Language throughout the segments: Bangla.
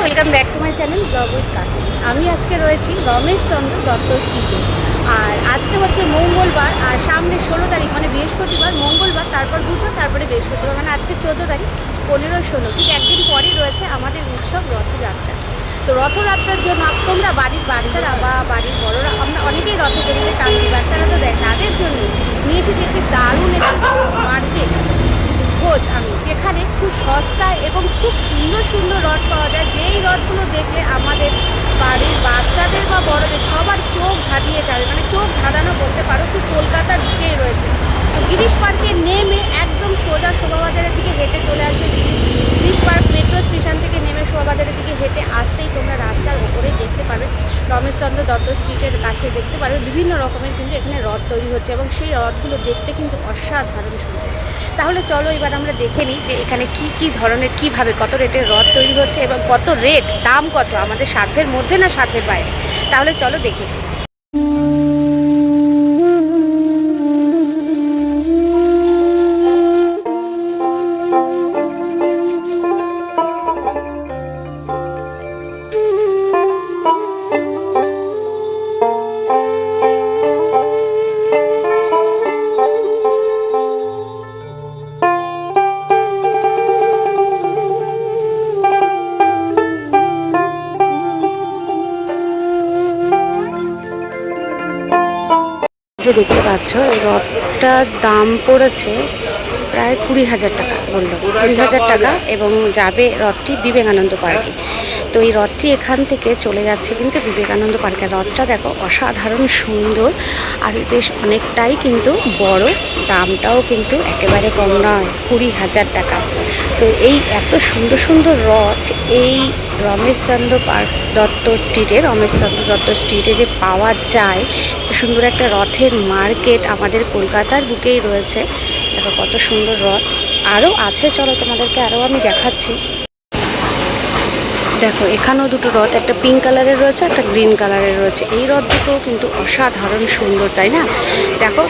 Welcome back to my channel blog with কাকু। আমি আজকে রয়েছি রমেশচন্দ্র দত্ত স্ট্রিটে। আর আজকে হচ্ছে মঙ্গলবার, আর সামনে 16 তারিখ মানে বৃহস্পতিবার, মঙ্গলবার, তারপর বুধবার, তারপরে বৃহস্পতিবার, মানে আজকে 14 তারিখ, 15-16, ঠিক একদিন পরই রয়েছে আমাদের উৎসব রথযাত্রা। তো রথযাত্রার জন্য তোমরা বাড়ির বাচ্চারা বা বাড়ির বড়রা, আমরা অনেকেই রথে জড়িয়ে টানি, বাচ্চারা তো দেয়, তাদের জন্য নিয়ে এসেছি একটি দারুণ একটি মার্কেট খোঁজ আমি, যেখানে খুব সস্তায় এবং খুব সুন্দর সুন্দর রথ পাওয়া যায়, যেই রথগুলো দেখলে আমাদের বাড়ির বাচ্চাদের বা বড়দের সবার চোখ ধাঁধিয়ে যাবে, মানে চোখ ধাঁধানো বলতে পারো। খুব কলকাতার দিকেই রয়েছে। তো গিরিশ পার্কে নেমে একদম সোজা শোভাবাজারের দিকে হেঁটে চলে আসবে। গিরিশ পার্ক মেট্রো স্টেশন থেকে নেমে শোভাবাজারের দিকে হেঁটে আসতেই তোমরা রাস্তার ওপরেই দেখতে পাবে রমেশচন্দ্র দত্ত স্ট্রিটের কাছে দেখতে পারবে বিভিন্ন রকমের কিন্তু এখানে রথ তৈরি হচ্ছে, এবং সেই রথগুলো দেখতে কিন্তু অসাধারণ সুন্দর। তাহলে চলো এবার আমরা দেখে নিই যে এখানে কি কি ধরনের, কিভাবে, কত রেটের রথ তৈরি হচ্ছে এবং কত রেট, দাম কত, আমাদের সাধ্যের মধ্যে না সাধ্যের বাইরে। তাহলে চলো দেখে নিই। যে দেখতে পাচ্ছ এই রথটার দাম পড়েছে প্রায় 20,000 টাকা, বললো 20,000 টাকা, এবং যাবে রথটি বিবেকানন্দ পার্কে। তো এই রথটি এখান থেকে চলে যাচ্ছে কিন্তু বিবেকানন্দ পার্কে। রথটা দেখো অসাধারণ সুন্দর আর বেশ অনেকটাই কিন্তু বড়, দামটাও কিন্তু একেবারে কম নয়, 20,000 টাকা। তো এই এত সুন্দর সুন্দর রথ এই রমেশচন্দ্র দত্ত স্ট্রিটে যে পাওয়া যায়, এত সুন্দর একটা রথের মার্কেট আমাদের কলকাতার বুকেই রয়েছে। দেখো কত সুন্দর রথ, আরও আছে, চলো তোমাদেরকে আরও আমি দেখাচ্ছি। দেখো এখানেও দুটো রথ, একটা পিঙ্ক কালারের রয়েছে, একটা গ্রিন কালারের রয়েছে। এই রথ দুটো কিন্তু অসাধারণ সুন্দর, তাই না? দেখো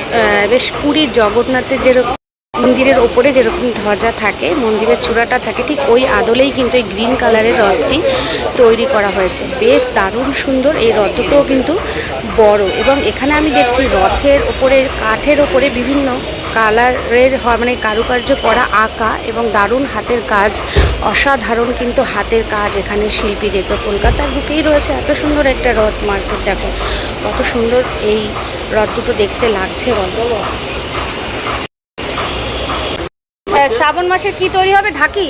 বেশ পুরীর জগন্নাথের যেরকম মন্দিরের ওপরে যেরকম ধ্বজা থাকে, মন্দিরের চূড়াটা থাকে, ঠিক ওই আদলেই কিন্তু এই গ্রিন কালারের রথটি তৈরি করা হয়েছে। বেশ দারুণ সুন্দর। এই রথ দুটোও কিন্তু বড়, এবং এখানে আমি দেখছি রথের ওপরে, কাঠের ওপরে বিভিন্ন কালারের মানে কারুকার্য করা আঁকা, এবং দারুণ হাতের কাজ, অসাধারণ কিন্তু হাতের কাজ এখানে শিল্পী। দেখো কলকাতার বুকেই রয়েছে এত সুন্দর একটা রথ মার্কেট। দেখো কত সুন্দর এই রথ দুটো দেখতে লাগছে বলো। শ্রাবণ মাসে কি তৈরি হবে? ঢাকি।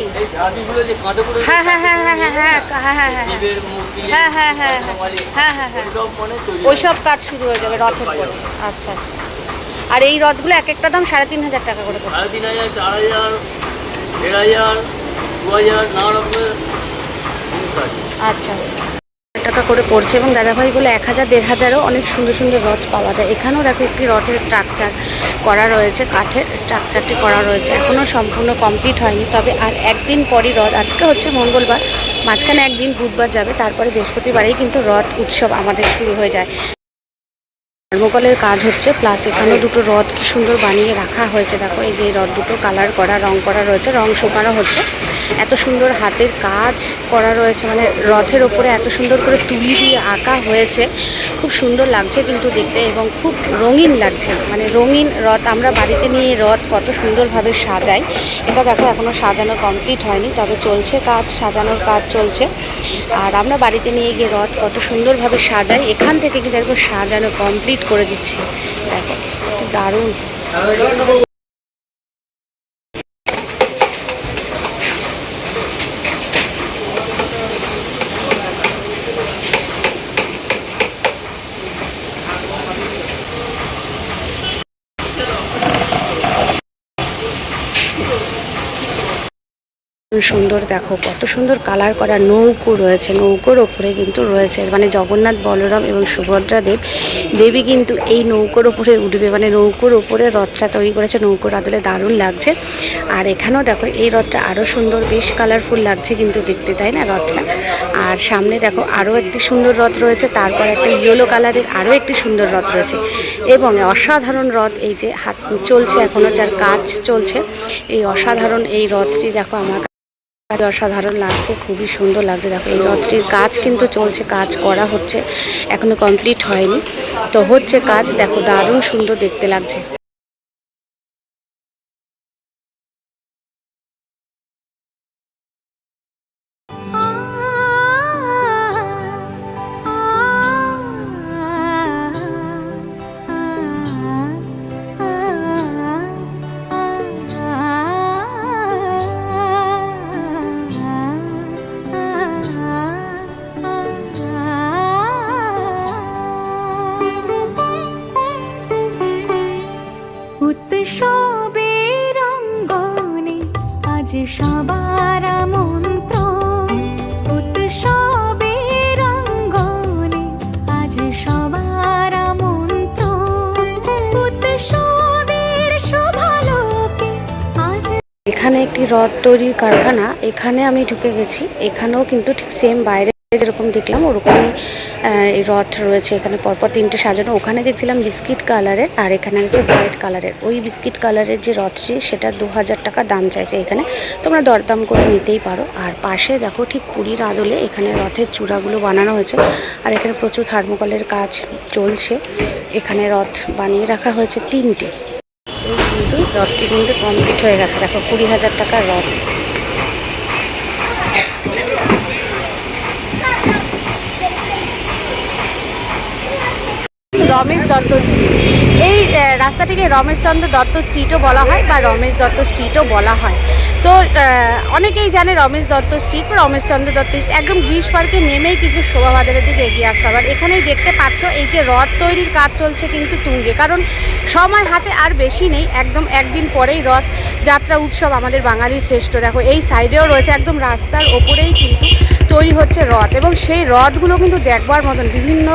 হ্যাঁ হ্যাঁ হ্যাঁ হ্যাঁ হ্যাঁ হ্যাঁ হ্যাঁ হ্যাঁ হ্যাঁ হ্যাঁ হ্যাঁ হ্যাঁ হ্যাঁ হ্যাঁ হ্যাঁ, ওই সব কাজ শুরু হয়ে যাবে রথের পরে। আচ্ছা আচ্ছা। আর এই রথগুলো এক একটা দাম 3,500 টাকা করে পড়ছে। 3,500, 4,000, 1,500, 2,000, নানা রকমের। আচ্ছা আচ্ছা, টাকা করে পড়ছে, এবং দাদাভাই বলে 1,000, 1,500-ও অনেক সুন্দর সুন্দর রথ পাওয়া যায়। এখানেও দেখো একটি রথের স্ট্রাকচার করা রয়েছে, কাঠের স্ট্রাকচারটি করা রয়েছে, এখনও সম্পূর্ণ কমপ্লিট হয়নি। তবে আর একদিন পরই রথ, আজকে হচ্ছে মঙ্গলবার, মাঝখানে একদিন বুধবার যাবে, তারপরে বৃহস্পতিবারেই কিন্তু রথ উৎসব আমাদের শুরু হয়ে যায়। থার্মোকলের কাজ হচ্ছে, প্লাস এখানেও দুটো রথ কি সুন্দর বানিয়ে রাখা হয়েছে। দেখো এই যে রথ দুটো কালার করা, রং করা রয়েছে, রং শুকানো হচ্ছে। এত সুন্দর হাতের কাজ করা রয়েছে, মানে রথের ওপরে এত সুন্দর করে তুলি দিয়ে আঁকা হয়েছে, খুব সুন্দর লাগছে কিন্তু দেখতে, এবং খুব রঙিন লাগছে, মানে রঙিন রথ। আমরা বাড়িতে নিয়ে রথ কত সুন্দরভাবে সাজাই, এটা দেখো এখনও সাজানো কমপ্লিট হয়নি, তবে চলছে কাজ, সাজানোর কাজ চলছে। আর আমরা বাড়িতে নিয়ে গিয়ে রথ কত সুন্দরভাবে সাজাই, এখান থেকে কিন্তু একবার সাজানো কমপ্লিট করে দিচ্ছি। দেখো দারুণ। সুন্দর, দেখো কত সুন্দর কালার করা নৌকো রয়েছে, নৌকোর ওপরে কিন্তু রয়েছে মানে জগন্নাথ, বলরাম এবং সুভদ্রা দেবী কিন্তু এই নৌকোর ওপরে উঠবে, মানে নৌকোর ওপরে রথটা তৈরি করেছে, নৌকোর আদলে দারুণ লাগছে। আর এখানেও দেখো এই রথটা আরও সুন্দর, বেশ কালারফুল লাগছে কিন্তু দেখতে, তাই না রথটা? আর সামনে দেখো আরও একটি সুন্দর রথ রয়েছে, তারপর একটা ইয়েলো কালারের আরও একটি সুন্দর রথ রয়েছে, এবং অসাধারণ রথ এই যে হাত চলছে এখনও, যার কাজ চলছে, এই অসাধারণ এই রথটি দেখো আমার অসাধারণ লাগছে, খুবই সুন্দর লাগছে। দেখো এই রথটির কাজ কিন্তু চলছে, কাজ করা হচ্ছে, এখনো কমপ্লিট হয়নি, তো হচ্ছে কাজ। দেখো দারুণ সুন্দর দেখতে লাগছে। উৎসবের অঙ্গনে আজ সবার আমন্ত্রণ, উৎসবের অঙ্গনে আজ সবার আমন্ত্রণ, উৎসবের শোভালোকে আজ। এখানে একটি রথ তৈরির কারখানা, এখানে আমি ঢুকে গেছি। এখানেও কিন্তু ঠিক সেম বাইরে যেরকম দেখলাম ওরকমই এই রথ রয়েছে। এখানে পরপর 3টে সাজানো। ওখানে দেখছিলাম বিস্কিট কালারের, আর এখানে হচ্ছে হোয়াইট কালারের। ওই বিস্কিট কালারের যে রথটি সেটা 2000 টাকা দাম চাইছে। এখানে তোমরা দরদাম করে নিতেই পারো। আর পাশে দেখো ঠিক পুরীর আদলে এখানে রথের চূড়াগুলো বানানো হয়েছে, আর এখানে প্রচুর থার্মোকলের কাজ চলছে। এখানে রথ বানিয়ে রাখা হয়েছে 3টে। এই কিন্তু রথটি কিন্তু কমপ্লিট হয়ে গেছে। দেখো 20,000 টাকার রথ। রমেশ দত্ত স্ট্রিট, এই রাস্তাটিকে রমেশচন্দ্র দত্ত স্ট্রিটও বলা হয় বা রমেশ দত্ত স্ট্রিটও বলা হয়। তো অনেকেই জানে রমেশ দত্ত স্ট্রিট বা রমেশচন্দ্র দত্ত স্ট্রিট। একদম গ্রিস পার্কে নেমেই কিন্তু শোভাবাজারের দিকে এগিয়ে আসতে হবে। আর এখানেই দেখতে পাচ্ছ এই যে রথ তৈরির কাজ চলছে কিন্তু তুঙ্গে, কারণ সময় হাতে আর বেশি নেই। একদম একদিন পরেই রথ যাত্রা উৎসব আমাদের বাঙালির শ্রেষ্ঠ। দেখো এই সাইডেও রয়েছে, একদম রাস্তার ওপরেই কিন্তু তৈরি হচ্ছে রথ, এবং সেই রথগুলো কিন্তু দেখবার মতন। বিভিন্ন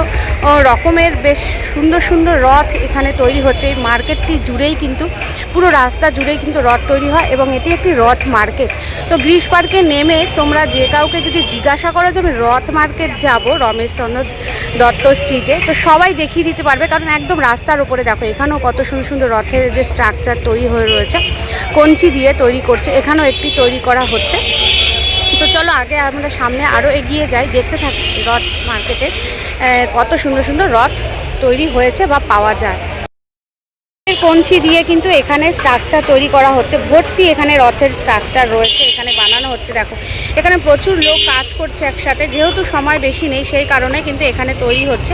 রকমের বেশ সুন্দর সুন্দর রথ এখানে তৈরি হচ্ছে। এই মার্কেটটি জুড়েই কিন্তু, পুরো রাস্তা জুড়েই কিন্তু রথ তৈরি হয়, এবং এটি একটি রথ মার্কেট। তো গ্রিস পার্কে নেমে তোমরা যে কাউকে যদি জিজ্ঞাসা করো যে আমি রথ মার্কেট যাব রমেশচন্দ্র দত্ত স্ট্রিটে, তো সবাই দেখিয়ে দিতে পারবে, কারণ একদম রাস্তার উপরে। দেখো এখানেও কত সুন্দর সুন্দর রথের যে স্ট্রাকচার তৈরি হয়ে রয়েছে, কঞ্চি দিয়ে তৈরি করছে। এখানেও একটি তৈরি করা হচ্ছে। তো চলো আগে আমরা সামনে আরও এগিয়ে যাই, দেখতে থাকি রথ মার্কেটে কত সুন্দর সুন্দর রথ তৈরি হয়েছে বা পাওয়া যায়। কঞ্চি দিয়ে কিন্তু এখানে স্ট্রাকচার তৈরি করা হচ্ছে, ভর্তি এখানে রথের স্ট্রাকচার রয়েছে, এখানে বানানো হচ্ছে। দেখো এখানে প্রচুর লোক কাজ করছে একসাথে, যেহেতু সময় বেশি নেই সেই কারণে কিন্তু এখানে তৈরি হচ্ছে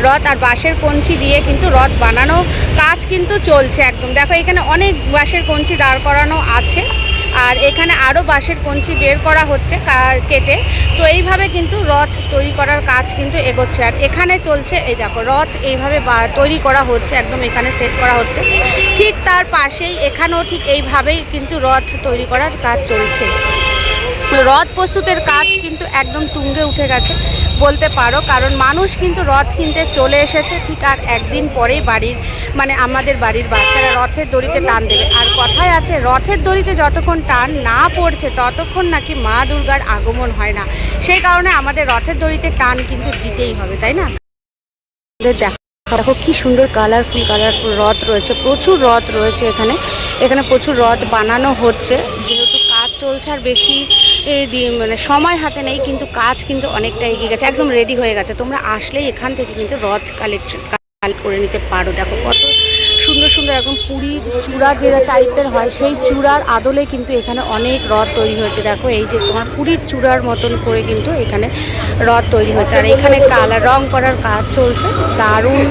রথ। আর বাঁশের কঞ্চি দিয়ে কিন্তু রথ বানানো কাজ কিন্তু চলছে একদম। দেখো এখানে অনেক বাঁশের কঞ্চি দাঁড় করানো আছে, আর এখানে আরও বাঁশের কঞ্চি বের করা হচ্ছে কেটে। তো এইভাবে কিন্তু রথ তৈরি করার কাজ কিন্তু এগোচ্ছে। আর এখানে চলছে, এই দেখো রথ এইভাবে তৈরি করা হচ্ছে, একদম এখানে সেট করা হচ্ছে। ঠিক তার পাশেই এখানেও ঠিক এইভাবেই কিন্তু রথ তৈরি করার কাজ চলছে। রথ প্রস্তুতের কাজ কিন্তু একদম তুঙ্গে উঠে গেছে বলতে পারো, কারণ মানুষ কিন্তু রথ কিনতে চলে এসেছে। ঠিক আর একদিন পরেই আমাদের বাড়ির বাচ্চারা রথের দড়িতে টান দেবে। আর কথায় আছে রথের দড়িতে যতক্ষণ টান না পড়ছে ততক্ষণ নাকি মা দুর্গার আগমন হয় না। সেই কারণে আমাদের রথের দড়িতে টান কিন্তু দিতেই হবে, তাই না? দেখো কি সুন্দর কালারফুল রথ রয়েছে, প্রচুর রথ রয়েছে এখানে। এখানে প্রচুর রথ বানানো হচ্ছে, যেহেতু কাজ চলছে আর বেশি সময় হাতে নেই, কিন্তু কাজ কিন্তু অনেকটা এগিয়ে গেছে, একদম রেডি হয়ে গেছে। তোমরা আসলেই এখান থেকে কিন্তু রথ কালেক্ট করে নিতে পারো। দেখো কত সুন্দর সুন্দর একদম পুরীর চূড়া যে টাইপের হয় সেই চূড়ার আদলে কিন্তু এখানে অনেক রথ তৈরি হয়েছে। দেখো এই যে তোমার পুরীর চূড়ার মতন করে কিন্তু এখানে রথ তৈরি হয়েছে, আর এখানে কালার রং করার কাজ চলছে। দারুণ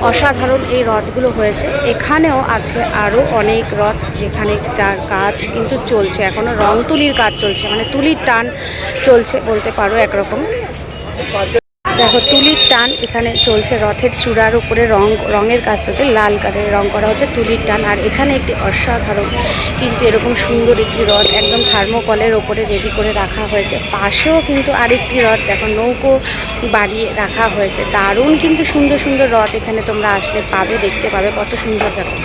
অসাধারণ এই রথগুলো হয়েছে। এখানেও আছে আরও অনেক রথ যেখানে যার কাজ কিন্তু চলছে, এখনও রং তুলির কাজ চলছে, মানে তুলির টান চলছে বলতে পারো একরকম। দেখো তুলির টান এখানে চলছে, রথের চূড়ার উপরে রঙের কাজ চলছে, লাল কালারের রং করা হচ্ছে, তুলির টান। আর এখানে একটি অসাধারণ কিন্তু এরকম সুন্দর একটি রথ একদম থার্মোকলের ওপরে রেডি করে রাখা হয়েছে। পাশেও কিন্তু আরেকটি রথ দেখো নৌকো বাড়িয়ে রাখা হয়েছে। দারুণ কিন্তু সুন্দর সুন্দর রথ এখানে তোমরা আসলে পাবে, দেখতে পাবে কত সুন্দর। দেখো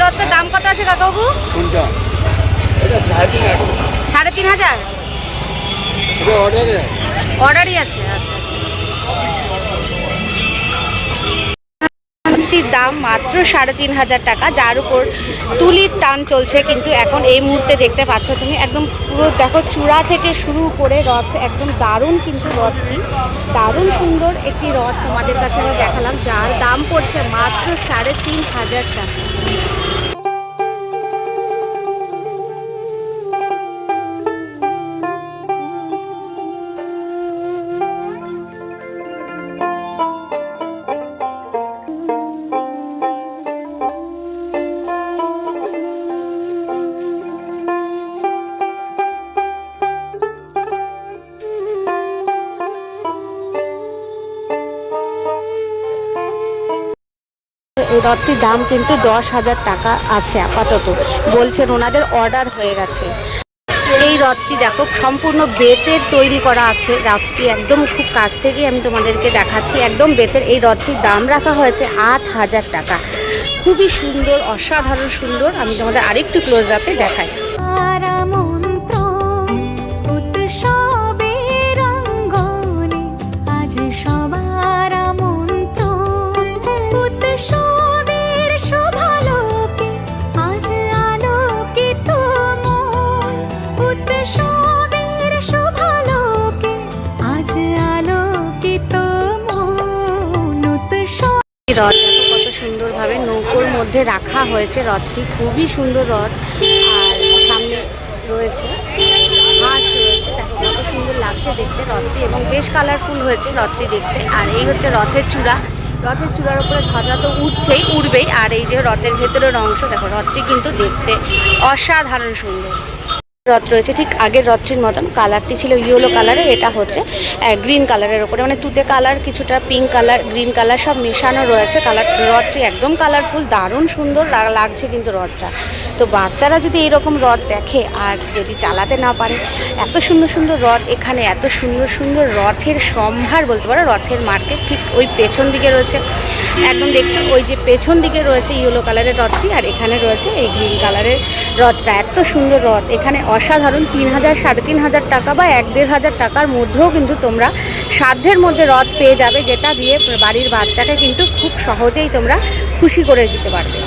রথটার দাম কত আছে কাকাবাবু? কোনটা? এটা 3.5 3,500। এটা অর্ডারে অর্ডারই আছে, আচ্ছা। রথটির দাম মাত্র 3,500 টাকা, যার উপর তুলির টান চলছে। কিন্তু এখন এই মুহূর্তে দেখতে পাচ্ছ তুমি একদম পুরো দেখো চূড়া থেকে শুরু করে রথ একদম দারুণ, কিন্তু রথটি দারুণ সুন্দর একটি রথ তোমাদের কাছে আমি দেখালাম, যার দাম পড়ছে মাত্র 3,500 টাকা। এই রথটির দাম কিন্তু 10,000 টাকা আছে আপাতত, বলছেন ওনাদের অর্ডার হয়ে গেছে। এই রথটি দেখো সম্পূর্ণ বেতের তৈরি করা আছে, রথটি একদম খুব কাছ থেকে আমি তোমাদেরকে দেখাচ্ছি, একদম বেতের। এই রথটির দাম রাখা হয়েছে 8,000 টাকা। খুবই সুন্দর, অসাধারণ সুন্দর। আমি তোমাদের আরেকটু ক্লোজ আপে দেখাই। আমন্ত্রণ উৎসবের অঙ্গনে আজ সবার আমন্ত্রণ উৎসবের শোভালোকে আজ আলোকিত মন উৎসবের শোভালোকে আজ আলোকিত মন উৎসব। রথ দেখো কত সুন্দরভাবে নৌকোর মধ্যে রাখা হয়েছে রথটি, খুবই সুন্দর রথ। আর সামনে রয়েছে হাঁস রয়েছে, দেখো কত সুন্দর লাগছে দেখতে রথটি, এবং বেশ কালারফুল হয়েছে রথটি দেখতে। আর এই হচ্ছে রথের চূড়া, রথের চূড়ার উপরে ধ্বজা তো উড়বেই। আর এই যে রথের ভেতরের অংশ দেখো, রথটি কিন্তু দেখতে অসাধারণ সুন্দর। রথ রয়েছে ঠিক আগের রথটির মতন, কালারটি ছিল ইয়েলো কালারের, এটা হচ্ছে গ্রিন কালারের ওপরে, মানে তুতে কালার, কিছুটা পিঙ্ক কালার, গ্রিন কালার সব মেশানো রয়েছে কালার। রথটি একদম কালারফুল, দারুণ সুন্দর লাগছে কিন্তু রথটা। তো বাচ্চারা যদি এরকম রথ দেখে আর যদি চালাতে না পারে, এত সুন্দর সুন্দর রথ এখানে, এত সুন্দর সুন্দর রথের সম্ভার বলতে পারো। রথের মার্কেট ঠিক ওই পেছন দিকে রয়েছে, একদম দেখছো ওই যে পেছন দিকে রয়েছে ইয়েলো কালারের রথটি, আর এখানে রয়েছে এই গ্রিন কালারের রথটা। এত সুন্দর রথ এখানে অসাধারণ। 3,000 3,500 টাকা বা 1,500 টাকার মধ্যেও কিন্তু তোমরা সাধ্যের মধ্যে রথ পেয়ে যাবে, যেটা দিয়ে বাড়ির বাচ্চাকে কিন্তু খুব সহজেই তোমরা খুশি করে দিতে পারবে।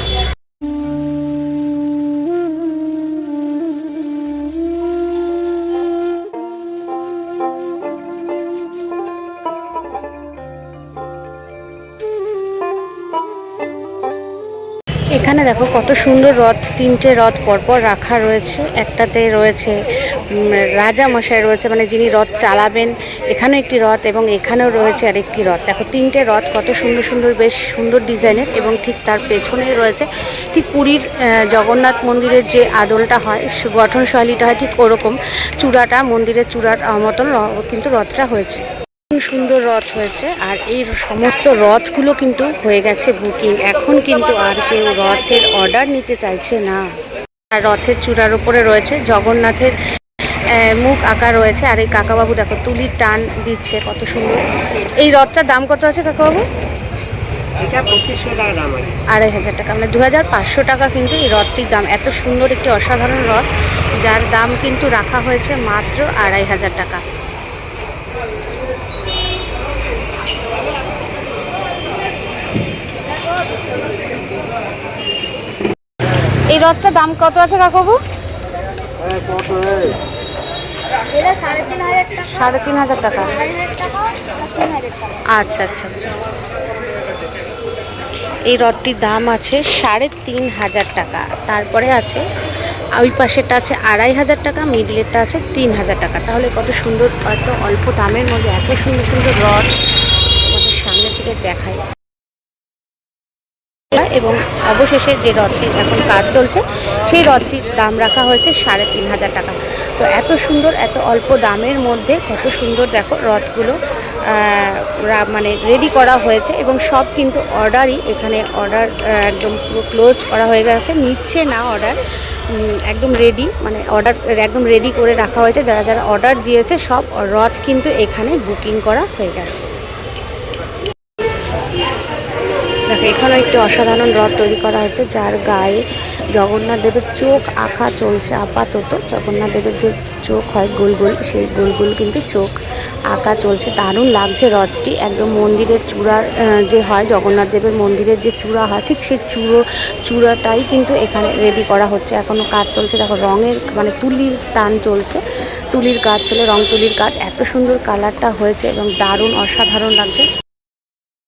এখানে দেখো কত সুন্দর রথ, 3টে রথ পরপর রাখা রয়েছে। একটাতে রয়েছে রাজা মশাই রয়েছে, মানে যিনি রথ চালাবেন, এখানেও একটি রথ এবং এখানেও রয়েছে আরেকটি রথ। দেখো 3টে রথ কত সুন্দর সুন্দর, বেশ সুন্দর ডিজাইনের। এবং ঠিক তার পেছনে রয়েছে ঠিক পুরীর জগন্নাথ মন্দিরের যে আদলটা হয়, গঠনশৈলীটা হয় ঠিক ওরকম, চূড়াটা মন্দিরের চূড়ার মতন কিন্তু রথটা হয়েছে। সুন্দর রথ হয়েছে। আর এই সমস্ত রথগুলো কিন্তু হয়ে গেছে বুকিং, এখন কিন্তু আর কেউ রথের অর্ডার নিতে চাইছে না। আর রথের চূড়ার উপরে রয়েছে জগন্নাথের মুখ আঁকা রয়েছে। আর এই কাকাবাবু দেখো তুলির টান দিচ্ছে, কত সুন্দর। এই রথটার দাম কত আছে কাকাবাবু? এটা 2,500 টাকা দাম আছে। 2,500 টাকা, মানে 2,500 টাকা কিন্তু এই রথটির দাম। এত সুন্দর একটি অসাধারণ রথ, যার দাম কিন্তু রাখা হয়েছে মাত্র 2,500 টাকা। এই রথটার দাম কত আছে কাকাবু? এটা 3,500 টাকা 3,500 টাকা। 2,500 টাকা 3,000 টাকা। আচ্ছা আচ্ছা আচ্ছা। এই রথটির দাম আছে 3,500 টাকা। তারপরে আছে ওই পাশেরটা আছে 2,500 টাকা, মিডলেরটা আছে 3,000 টাকা। তাহলে কত সুন্দর, এত অল্প দামের মধ্যে এত সুন্দর সুন্দর রথ আমাদের সামনে থেকে দেখায়। এবং অবশেষে যে রথটি এখন কাজ চলছে, সেই রথটির দাম রাখা হয়েছে 3,500 টাকা। তো এত সুন্দর, এত অল্প দামের মধ্যে কত সুন্দর দেখো রথগুলো মানে রেডি করা হয়েছে। এবং সব কিন্তু অর্ডারই, এখানে অর্ডার একদম পুরো ক্লোজ করা হয়ে গেছে, নিচ্ছে না অর্ডার, একদম রেডি, মানে অর্ডার একদম রেডি করে রাখা হয়েছে। যারা যারা অর্ডার দিয়েছে সব রথ কিন্তু এখানে বুকিং করা হয়ে গেছে। দেখো এখানেও একটি অসাধারণ রথ তৈরি করা হয়েছে, যার গায়ে জগন্নাথ দেবের চোখ আঁকা চলছে আপাতত। জগন্নাথ দেবের যে চোখ হয় গোল গোল, সেই গোল গোল কিন্তু চোখ আঁকা চলছে। দারুণ লাগছে রথটি, একদম মন্দিরের চূড়ার যে হয় জগন্নাথ দেবের মন্দিরের যে চূড়া হয় ঠিক সেই চূড়াটাই কিন্তু এখানে রেডি করা হচ্ছে। এখনও কাজ চলছে, দেখো রঙের মানে তুলির টান চলছে, তুলির কাজ চলে, রং তুলির কাজ। এত সুন্দর কালারটা হয়েছে এবং দারুণ অসাধারণ লাগছে।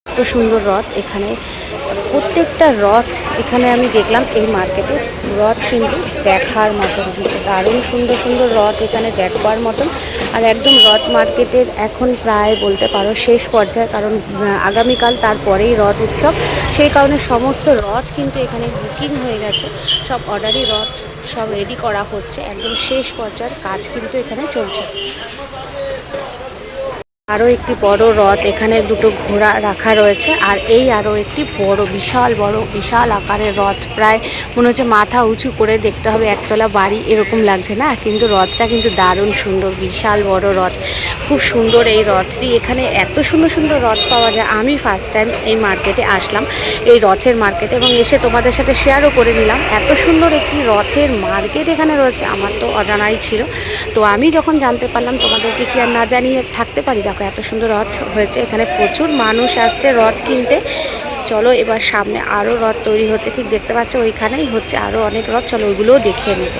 এত সুন্দর রথ এখানে, প্রত্যেকটা রথ এখানে আমি দেখলাম এই মার্কেটে। রথ কিন্তু দেখার মতন, দারুণ সুন্দর সুন্দর রথ এখানে দেখবার মতন। আর একদম রথ মার্কেটের এখন প্রায় বলতে পারো শেষ পর্যায়ে, কারণ আগামীকাল তারপরেই রথ উৎসব। সেই কারণে সমস্ত রথ কিন্তু এখানে বুকিং হয়ে গেছে, সব অর্ডারি রথ সব রেডি করা হচ্ছে। একদম শেষ পর্যায়ের কাজ কিন্তু এখানে চলছে। আরও একটি বড় রথ, এখানে দুটো ঘোড়া রাখা রয়েছে। আর এই আরও একটি বড় বিশাল আকারের রথ, প্রায় মনে হচ্ছে মাথা উঁচু করে দেখতে হবে একতলা বাড়ি এরকম লাগছে না, কিন্তু রথটা কিন্তু দারুণ সুন্দর, বিশাল বড় রথ, খুব সুন্দর এই রথটি। এখানে এত সুন্দর সুন্দর রথ পাওয়া যায়। আমি ফার্স্ট টাইম এই মার্কেটে আসলাম, এই রথের মার্কেটে, এবং এসে তোমাদের সাথে শেয়ারও করে নিলাম। এত সুন্দর একটি রথের মার্কেট এখানে রয়েছে, আমার তো অজানাই ছিল। তো আমি যখন জানতে পারলাম, তোমাদেরকে কি আর না জানিয়ে থাকতে পারি। দেখো এত সুন্দর রথ হয়েছে, এখানে প্রচুর মানুষ আসছে রথ কিনতে। চলো এবার সামনে আরও রথ তৈরি হচ্ছে, ঠিক দেখতে পাচ্ছ ওইখানেই হচ্ছে আরও অনেক রথ, চলো ওইগুলোও দেখিয়ে নেব।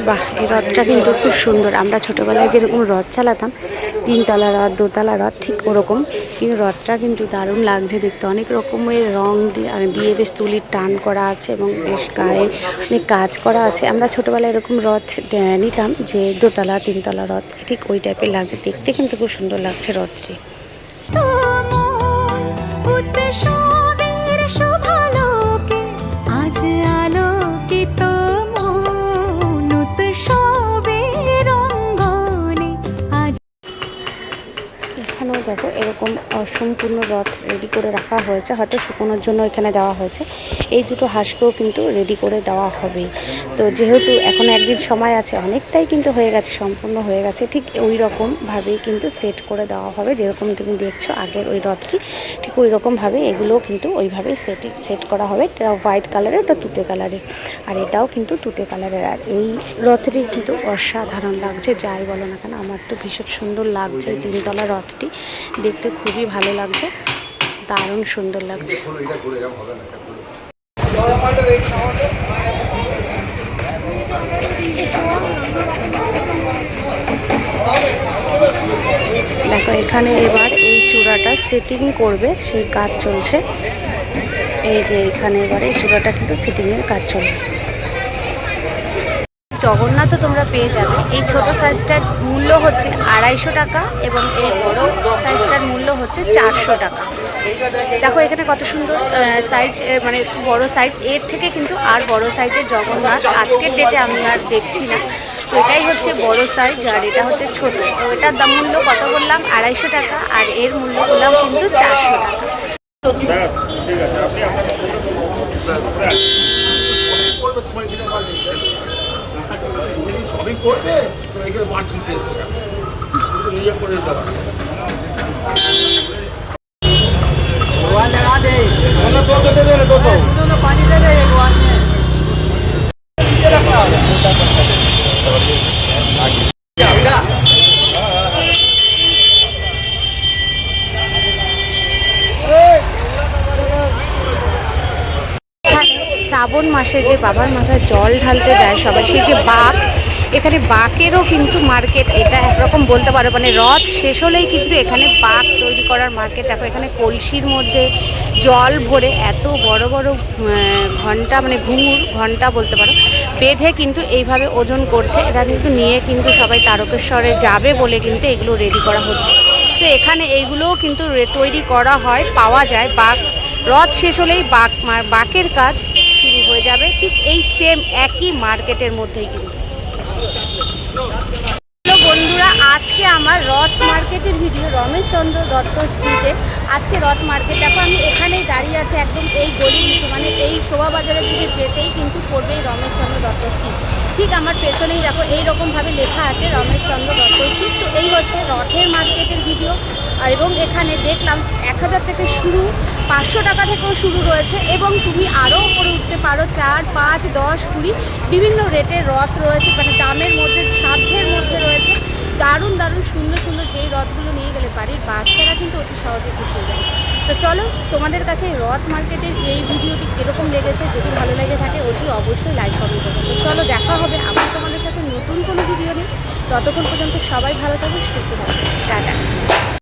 বাহ, এই রথটা কিন্তু খুব সুন্দর। আমরা ছোটোবেলায় যেরকম রথ চালাতাম, 3 তলা রথ 2 তলা রথ, ঠিক ওরকম, কিন্তু রথটা কিন্তু দারুণ লাগছে দেখতে। অনেক রকমের রং দিয়ে বেশ তুলির টান করা আছে এবং বেশ গায়ে অনেক কাজ করা আছে। আমরা ছোটোবেলায় এরকম রথ নিতাম, যে 2 তলা 3 তলা রথ, ঠিক ওই টাইপের লাগছে দেখতে, কিন্তু খুব সুন্দর লাগছে রথটি। এখানেও দেখো এরকম অসম্পূর্ণ রথ রেডি করে রাখা হয়েছে, হয়তো শুকোনোর জন্য এখানে দেওয়া হয়েছে। এই দুটো হাঁসকেও কিন্তু রেডি করে দেওয়া হবে। তো যেহেতু এখন একদিন সময় আছে, অনেকটাই কিন্তু হয়ে গেছে, সম্পূর্ণ হয়ে গেছে, ঠিক ওই রকমভাবেই কিন্তু সেট করে দেওয়া হবে। যেরকম তুমি দেখছো আগের ওই রথটি, ঠিক ওই রকমভাবে এগুলোও কিন্তু ওইভাবেই সেট করা হবে। এটা হোয়াইট কালারের, এটা তুতে কালারের, আর এটাও কিন্তু তুতে কালারের। আর এই রথটি কিন্তু অসাধারণ লাগছে, যাই বলো না কেন, আমার তো ভীষণ সুন্দর লাগছে। এই 3 তলা রথটি দেখতে খুবই ভালো লাগছে, দারুণ সুন্দর লাগছে। দেখো এখানে এবার এই চূড়াটা সেটিং করবে, সেই কাজ চলছে। এই যে এখানে এবারে এই চূড়াটা কিন্তু সেটিংয়ের কাজ চলবে। জগন্নাথও তোমরা পেয়ে যাবে। এই ছোট সাইজটার মূল্য হচ্ছে 250 টাকা এবং এই বড় সাইজটার মূল্য হচ্ছে 400 টাকা। দেখো এখানে কত সুন্দর সাইজ, মানে বড় সাইজ, এর থেকে কিন্তু আর বড় সাইজের জগন্নাথ আজকের ডেটে আমি আর দেখছি না। তো এটাই হচ্ছে বড় সাইজ, আর এটা হচ্ছে ছোট। তো এটার দাম মূল্য কত বললাম, 250 টাকা, আর এর মূল্য বললাম কিন্তু 400 টাকা। সবই করবে তো এখানে মাছ দিতে নিয়ে করে দিতে পারবে পানি দেবে শ্রাবণ মাসে যে বাবার মাথায় জল ঢালতে যায় সবাই, সেই যে বাঁক, এখানে বাঁকেরও কিন্তু মার্কেট, এটা একরকম বলতে পারো, মানে রথ শেষ হলেই কিন্তু এখানে বাঁক তৈরি করার মার্কেট। দেখো এখানে কলসির মধ্যে জল ভরে এত বড় বড় ঘন্টা, মানে ঘুঙুর ঘন্টা বলতে পারো, বেঁধে কিন্তু এইভাবে ওজন করছে। এটা কিন্তু নিয়ে কিন্তু সবাই তারকেশ্বরে যাবে বলে কিন্তু এগুলো রেডি করা হচ্ছে। তো এখানে এইগুলোও কিন্তু তৈরি করা হয়, পাওয়া যায়। বাঁক রথ শেষ হলেই বাঁকের কাজ শুরু হয়ে যাবে, ঠিক এই সেম একই মার্কেটের মধ্যেই কিন্তু। বন্ধুরা, আজকে আমার রথ মার্কেটের ভিডিও রমেশচন্দ্র দত্ত স্ট্রিটে আজকে রথ মার্কেট। দেখো আমি এখানেই দাঁড়িয়ে আছি, একদম এই গলির নিচে, মানে এই শোভাবাজারের দিকে যেতেই কিন্তু পড়বে এই রমেশচন্দ্র দত্ত স্ট্রিট। ঠিক আমার পেছনেই দেখো এইরকমভাবে লেখা আছে রমেশচন্দ্র দত্ত স্ট্রিট। তো এই হচ্ছে রথের মার্কেটের ভিডিও। আর এবং এখানে দেখলাম 1000 থেকে শুরু, 500 টাকা থেকেও শুরু রয়েছে এবং তুমি আরও উপরে উঠতে পারো, 4, 5, 10, 20 বিভিন্ন রেটের রথ রয়েছে, মানে দামের মধ্যে, সাধ্যের মধ্যে রয়েছে। দারুণ দারুণ সুন্দর সুন্দর যেই রথগুলো নিয়ে গেলে বাড়ির বাচ্চারা কিন্তু অতি সহজে খুশি হয়ে যায়। তো চলো তোমাদের কাছে রথ মার্কেটের এই ভিডিওটি কীরকম লেগেছে, যদি ভালো লেগে থাকে অতি অবশ্যই লাইক কমেন্ট করবে। তো চলো দেখা হবে আবার তোমাদের সাথে নতুন কোনো ভিডিও নিয়ে। ততক্ষণ পর্যন্ত সবাই ভালো থাকবে, সুস্থ থাকবে, টাটা।